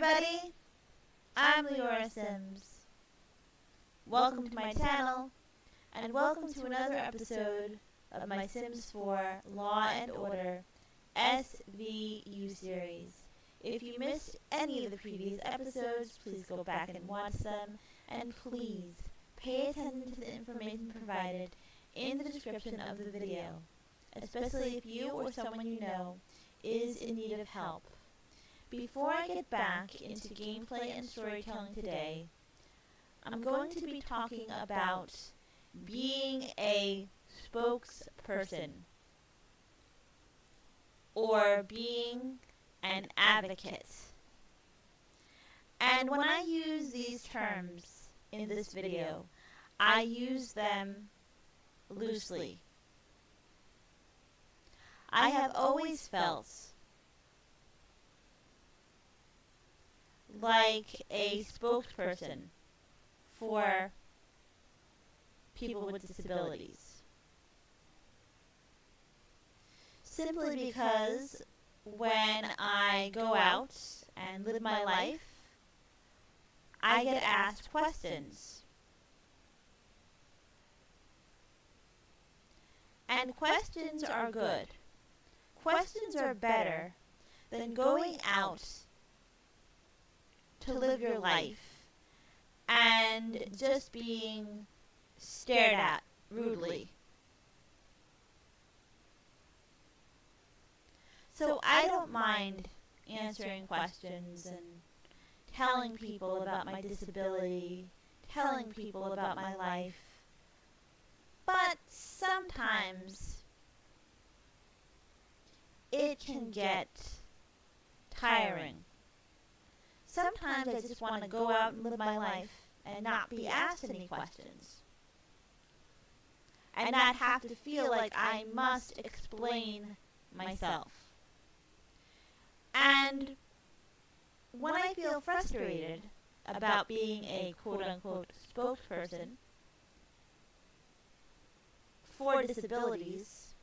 everybody, I'm Leora Sims. Welcome to my channel, and welcome to another episode of my Sims 4 Law and Order SVU series. If you missed any of the previous episodes, please go back and watch them, and please pay attention to the information provided in the description of the video, especially if you or someone you know is in need of help. Before I get back into gameplay and storytelling today, I'm going to be talking about being a spokesperson or being an advocate. And when I use these terms in this video, I use them loosely. I have always felt like a spokesperson for people with disabilities. Simply because when I go out and live my life, I get asked questions. And questions are good. Questions are better than going out to live your life and just being stared at rudely. So I don't mind answering questions and telling people about my disability, telling people about my life. But sometimes it can get tiring. Sometimes I just want to go out and live my life and not be asked any questions. And not have to feel like I must explain myself. And when I feel frustrated about being a quote-unquote spokesperson for disabilities,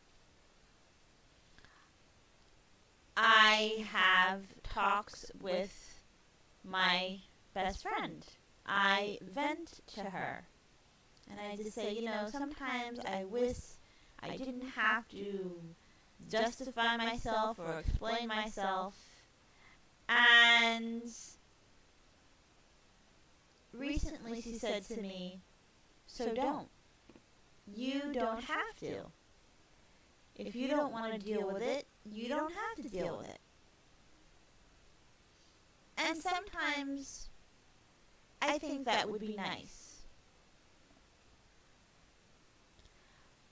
I have talks with my best friend. I vent to her. And I just say, sometimes I wish I didn't have to justify myself or explain myself. And recently she said to me, so don't. You don't have to. If you don't want to deal with it, you don't have to deal with it. And sometimes I think that would be nice.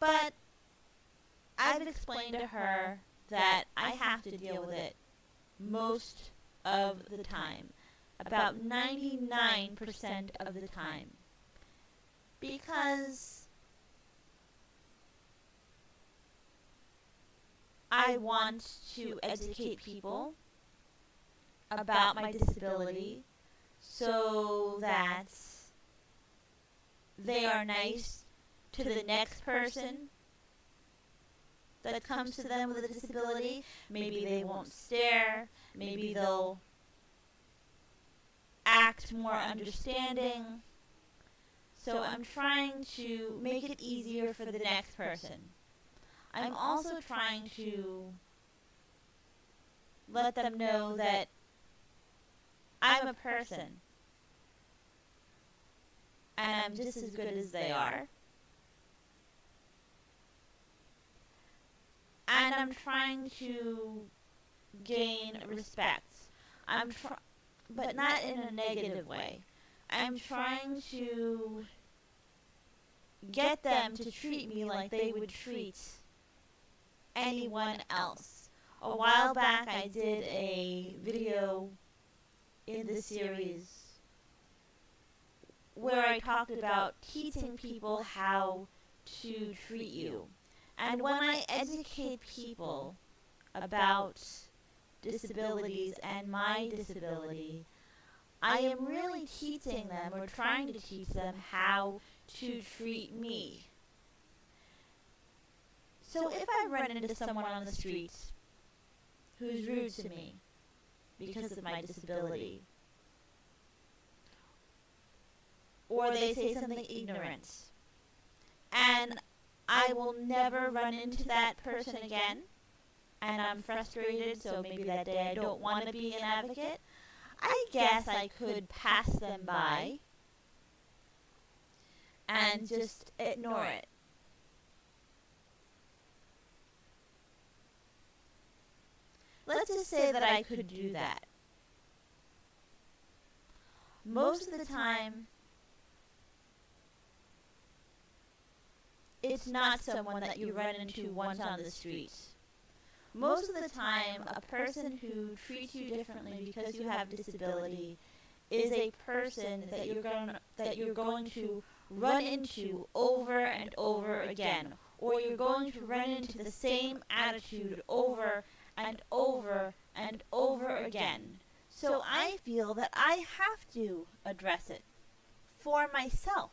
But I've explained to her that I have to deal with it most of the time, about 99% of the time, because I want to educate people about my disability so that they are nice to the next person that comes to them with a disability. Maybe they won't stare, maybe they'll act more understanding. So I'm trying to make it easier for the next person. I'm also trying to let them know that I'm a person, and I'm just as good as they are. And I'm trying to gain respect. But not in a negative way. I'm trying to get them to treat me like they would treat anyone else. A while back I did a video in this series where I talked about teaching people how to treat you. And when I educate people about disabilities and my disability, I am really teaching them or trying to teach them how to treat me. So if I run into someone on the street who's rude to me because of my disability, or they say something ignorant. And I will never run into that person again. And I'm frustrated, so maybe that day I don't want to be an advocate. I guess I could pass them by and just ignore it. Let's just say that I could do that. Most of the time, it's not someone that you run into once on the street. Most of the time, a person who treats you differently because you have a disability is a person that you're going to run into over and over again, or you're going to run into the same attitude over and over and over again. So I feel that I have to address it for myself.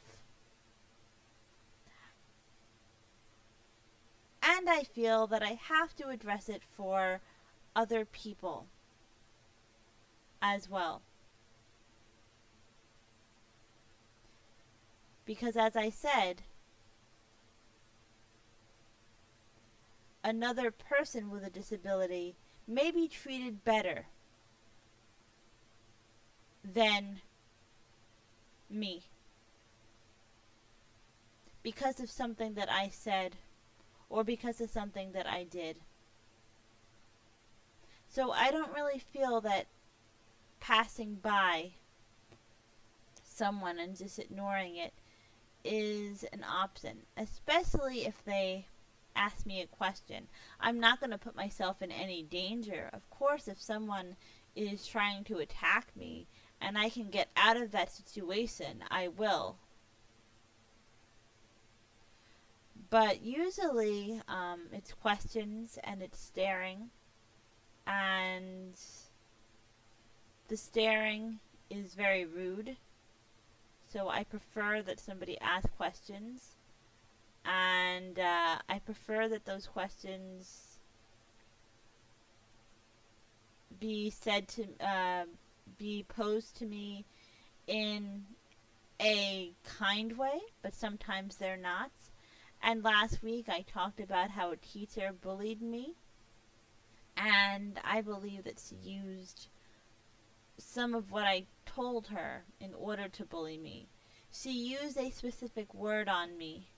And I feel that I have to address it for other people as well. Because as I said, another person with a disability may be treated better than me because of something that I said or because of something that I did. So I don't really feel that passing by someone and just ignoring it is an option, especially if they ask me a question. I'm not going to put myself in any danger. Of course, if someone is trying to attack me and I can get out of that situation, I will. But usually, it's questions and it's staring, and the staring is very rude. So I prefer that somebody ask questions, and I prefer that those questions be posed to me in a kind way, but sometimes they're not. And last week I talked about how a teacher bullied me, and I believe that she used some of what I told her in order to bully me. She used a specific word on me,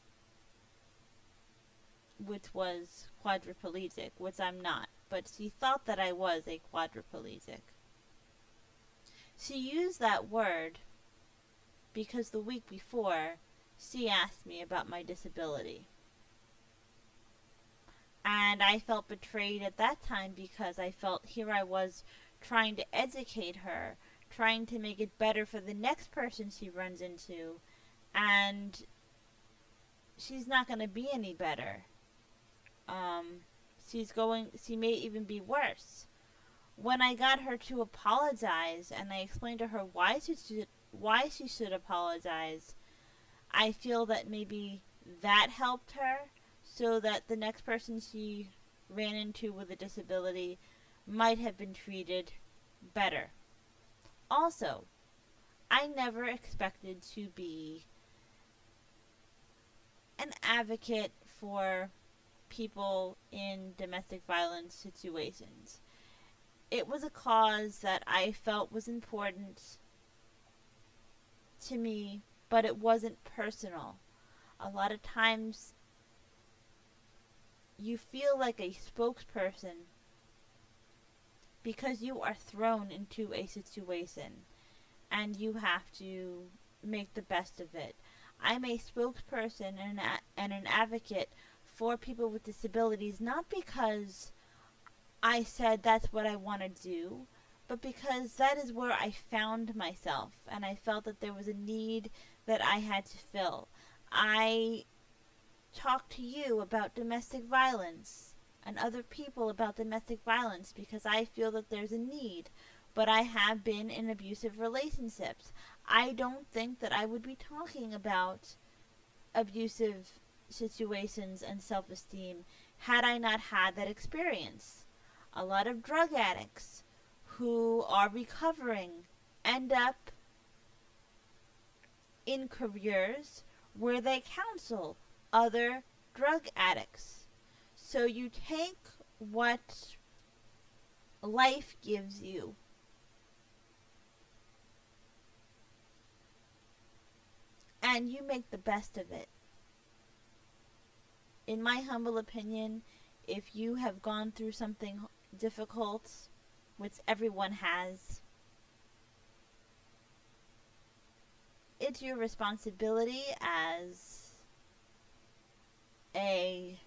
which was quadriplegic, which I'm not, but she thought that I was a quadriplegic. She used that word because the week before she asked me about my disability. And I felt betrayed at that time because I felt here I was trying to educate her, trying to make it better for the next person she runs into, and she's not going to be any better. She may even be worse. When I got her to apologize and I explained to her why she should apologize, I feel that maybe that helped her, so that the next person she ran into with a disability might have been treated better. Also, I never expected to be an advocate for people in domestic violence situations. It was a cause that I felt was important to me, but it wasn't personal. A lot of times you feel like a spokesperson because you are thrown into a situation and you have to make the best of it. I'm a spokesperson and an advocate for people with disabilities, not because I said that's what I want to do, but because that is where I found myself, and I felt that there was a need that I had to fill. I talk to you about domestic violence and other people about domestic violence because I feel that there's a need, but I have been in abusive relationships. I don't think that I would be talking about abusive situations and self-esteem had I not had that experience. A lot of drug addicts who are recovering end up in careers where they counsel other drug addicts. So you take what life gives you and you make the best of it. In my humble opinion, if you have gone through something difficult, which everyone has, it's your responsibility as a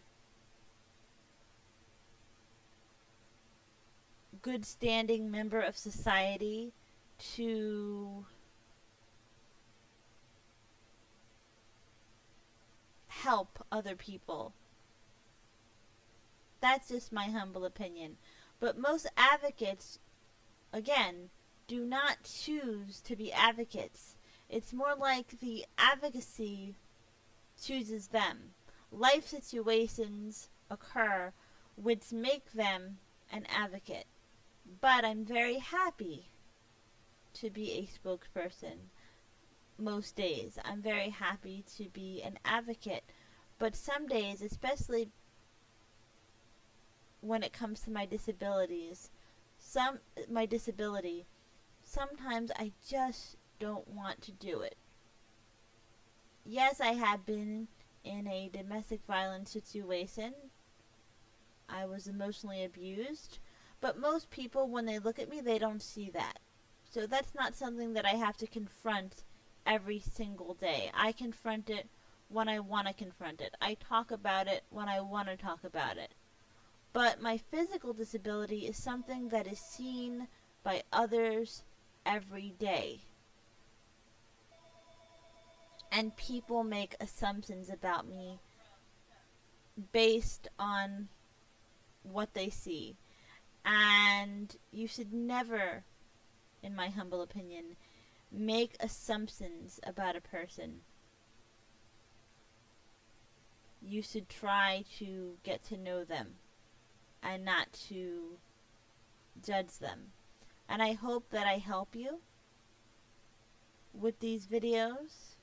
good standing member of society to help other people. That's just my humble opinion. But most advocates, again, do not choose to be advocates. It's more like the advocacy chooses them. Life situations occur which make them an advocate. But I'm very happy to be a spokesperson most days. I'm very happy to be an advocate. But some days, especially when it comes to my disability, sometimes I just don't want to do it. Yes, I have been in a domestic violence situation. I was emotionally abused. But most people, when they look at me, they don't see that. So that's not something that I have to confront every single day. I confront it when I want to confront it. I talk about it when I want to talk about it. But my physical disability is something that is seen by others every day. And people make assumptions about me based on what they see. And you should never, in my humble opinion, make assumptions about a person. You should try to get to know them and not to judge them. And I hope that I help you with these videos,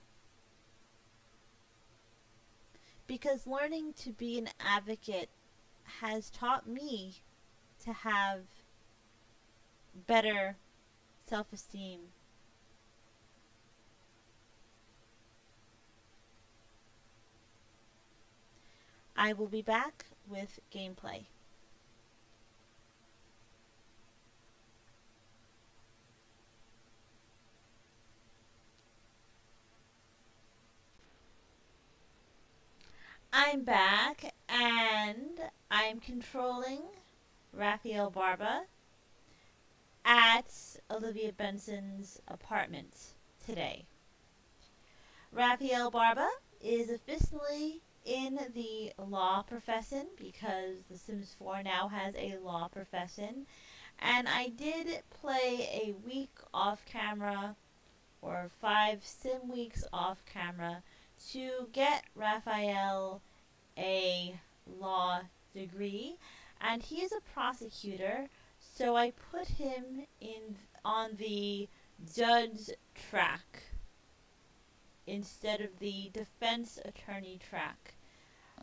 because learning to be an advocate has taught me to have better self-esteem. I will be back with gameplay. I'm back and I'm controlling Raphael Barba at Olivia Benson's apartment today. Raphael Barba is officially in the law profession because The Sims 4 now has a law profession. And I did play a week off camera, or 5 sim weeks off camera, to get Raphael a law degree. And he is a prosecutor, so I put him on the judge track instead of the defense attorney track.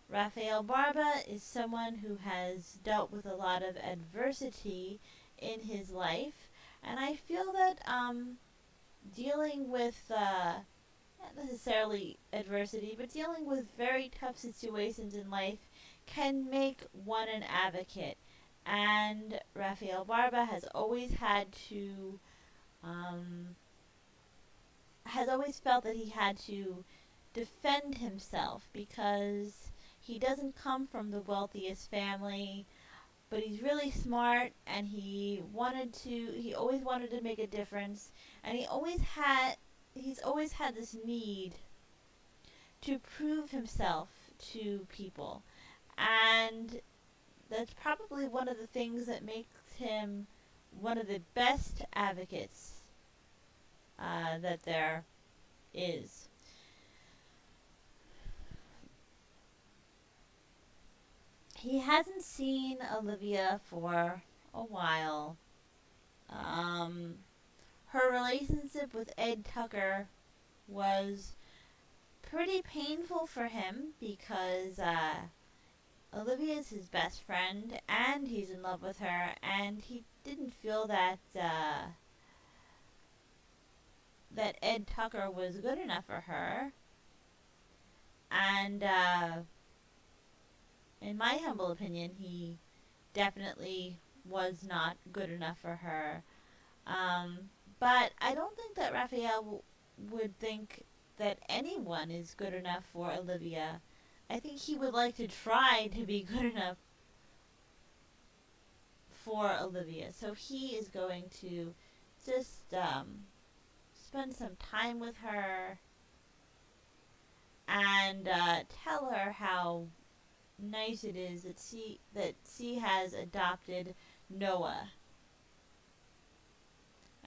Raphael Barba is someone who has dealt with a lot of adversity in his life, and I feel that dealing with not necessarily adversity, but dealing with very tough situations in life can make one an advocate. And Raphael Barba has always felt that he had to defend himself because he doesn't come from the wealthiest family, but he's really smart, and he always wanted to make a difference, and he's always had this need to prove himself to people. And that's probably one of the things that makes him one of the best advocates that there is. He hasn't seen Olivia for a while. Her relationship with Ed Tucker was pretty painful for him because Olivia's his best friend and he's in love with her, and he didn't feel that that Ed Tucker was good enough for her. And in my humble opinion, he definitely was not good enough for her. But I don't think that Raphael would think that anyone is good enough for Olivia. I think he would like to try to be good enough for Olivia. So he is going to just spend some time with her and tell her how nice it is that she has adopted Noah.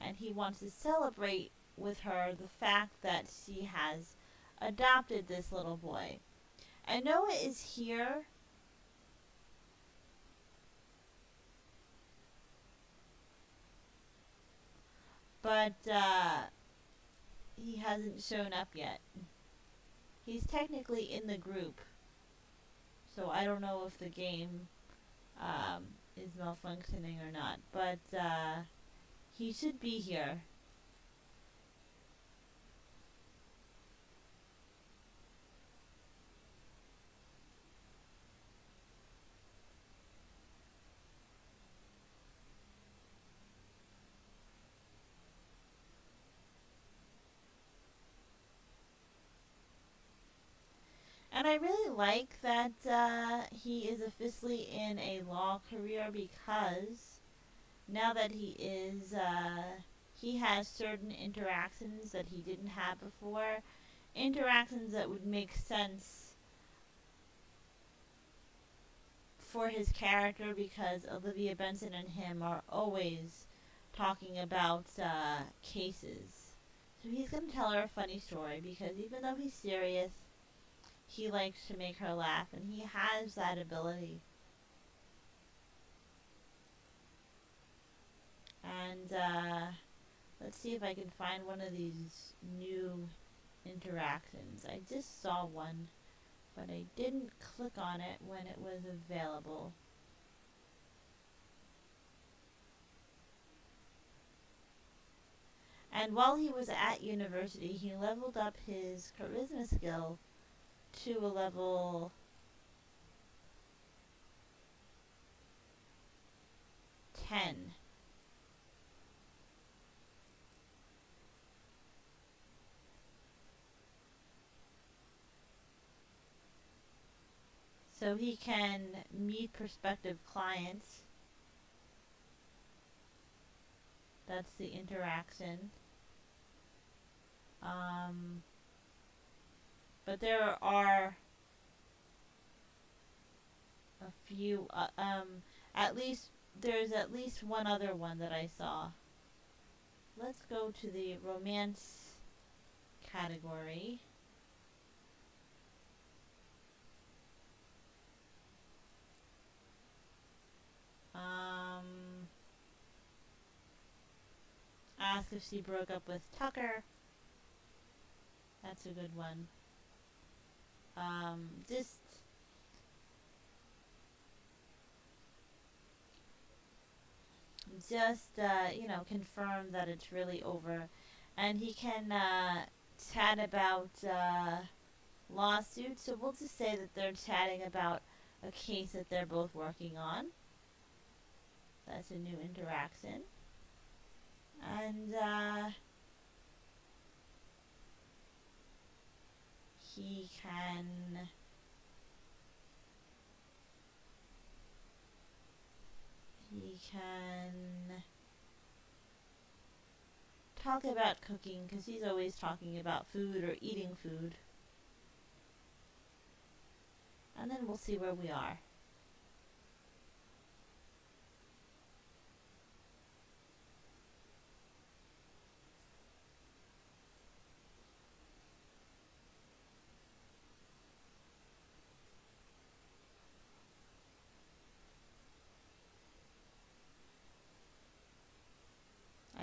And he wants to celebrate with her the fact that she has adopted this little boy. And Noah is here. But he hasn't shown up yet. He's technically in the group. So I don't know if the game is malfunctioning or not. But he should be here. And I really like that he is officially in a law career, because now that he has certain interactions that he didn't have before, interactions that would make sense for his character, because Olivia Benson and him are always talking about cases. So he's going to tell her a funny story, because even though he's serious, he likes to make her laugh, and he has that ability. And let's see if I can find one of these new interactions. I just saw one, but I didn't click on it when it was available. And while he was at university, he leveled up his charisma skill to a level 10. So he can meet prospective clients. That's the interaction. But there are a few, there's at least one other one that I saw. Let's go to the romance category. Ask if she broke up with Tucker. That's a good one. Just confirm that it's really over. And he can chat about lawsuits. So we'll just say that they're chatting about a case that they're both working on. That's a new interaction. And he can talk about cooking, because he's always talking about food or eating food. And then we'll see where we are.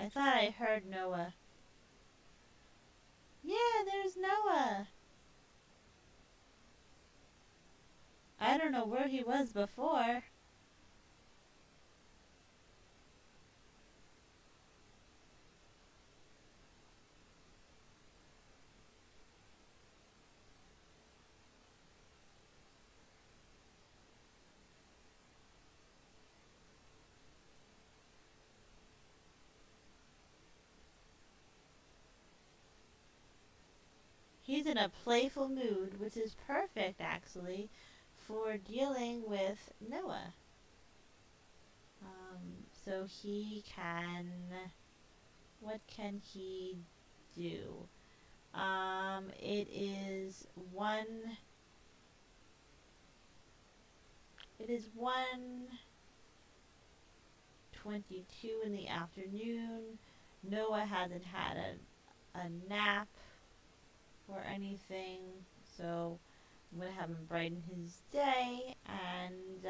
I thought I heard Noah. Yeah, there's Noah. I don't know where he was before. He's in a playful mood, which is perfect, actually, for dealing with Noah. So he can. What can he do? It is one. It is 1:22 in the afternoon. Noah hasn't had a nap or anything, so I'm gonna have him brighten his day, and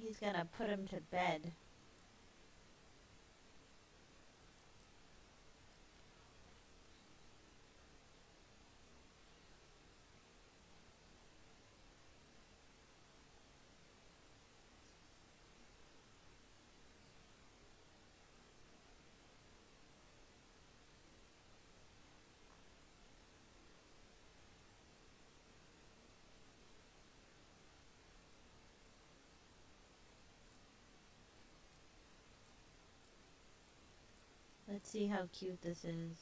he's gonna put him to bed. Let's see how cute this is.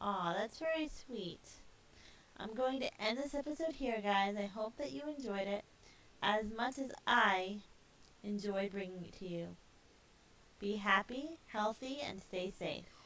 Aw, that's very sweet. I'm going to end this episode here, guys. I hope that you enjoyed it as much as I enjoyed bringing it to you. Be happy, healthy, and stay safe.